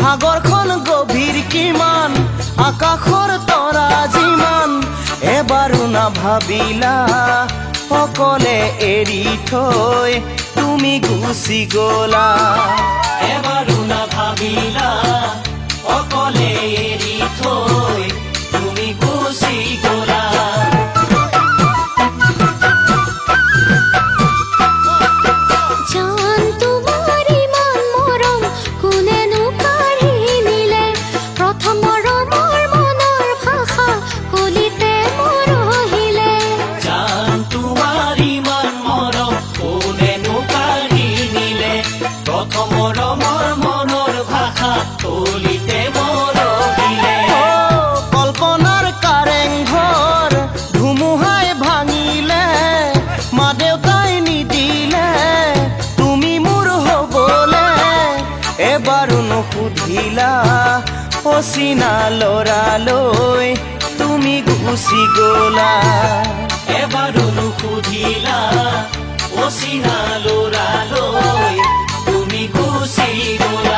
সাগৰখন গভীৰ কিমান, আকাশৰ তৰা যিমান, এবাৰো নাভাবিলা অকলে এৰি থৈ তুমি গুচি গলা। এবাৰো নাভাবিলা অকলে এৰি থৈ তুমি গুচি গলা। জান তোমাৰ ইমান মৰম কোনেনো কাঢ়ি নিলে, প্ৰথম মৰমৰ মনৰ ভাষা কলিতে মোৰ আহিলে। জান তোমাৰ ইমান মৰম কোনেনো কাঢ়ি নিলে, প্ৰথম মৰমৰ মনৰ ভাষা কলিতে মোৰ আহিলে। কল্পনাৰ কাৰেংঘৰ ধুমুহাই ভাঙিলে, মা দেউতাই নিদিলে তুমি মোৰ হবলে, এবাৰো নুসুধিলা অচিনা ল'ৰালৈ তুমি গুচি গলা। এবাৰো নুসুধিলা অচিনা ল'ৰালৈ তুমি গুচি গলা।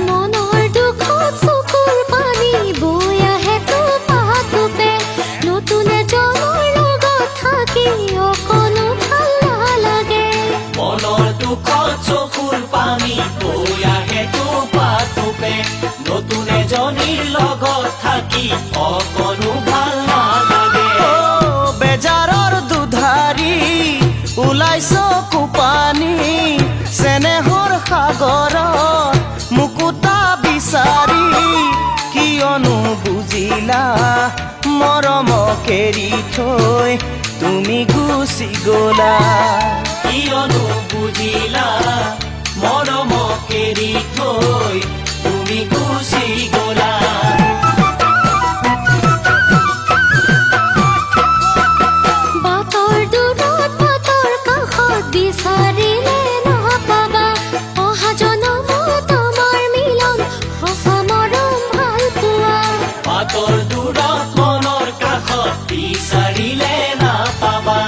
মনৰ দুখত চকুৰ পানী বৈ আহে টোপা-টোপে, নতুন এজনৰ লগত থাকি অকণো ভাল নালাগে। মনৰ দুখত চকুৰ পানী বৈ আহে টোপা-টোপে, নতুন এজনীৰ লগত থাকি অকণো ভাল নালাগে। বেজাৰৰ দুধাৰি ওলাইছ কোপানী, চেনেহৰ সাগৰত মুকুতা বিচাৰি, কিয়নো বুজিলা মৰমক এৰি থৈ তুমি গুচি গলা। কিয়নো বুজিলা মৰমক এৰি থৈ তুমি গুচি গলা। বাটৰ দূৰত বাটৰ কাষত বিচাৰিলে নাপাবা, অহা জনমত আমাৰ মিলন সঁচা মৰম ভাল পোৱা। বাটৰ দূৰত মনৰ কাষত বিচাৰিলে নাপাবা,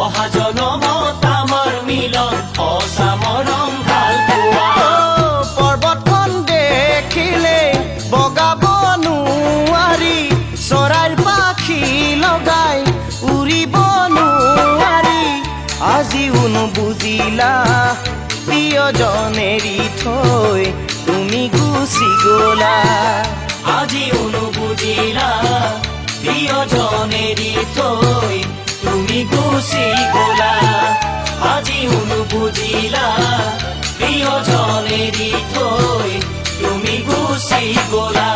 অহা জনমত আমাৰ মিলন সঁচা মৰম ভাল পোৱা। পৰ্বতখন দেখিলে বগাব নোৱাৰি, চৰাইৰ পাখি লগাই উৰিব নোৱাৰি, আজিও নুবুজিলা প্ৰিয়জন এৰি থৈ তুমি গুচি গলা। আজিও নুবুজিলা প্ৰিয়জন এৰি থৈ তুমি গুচি গলা। আজিও নুবুজিলা প্ৰিয়জন এৰি থৈ তুমি গুচি গলা।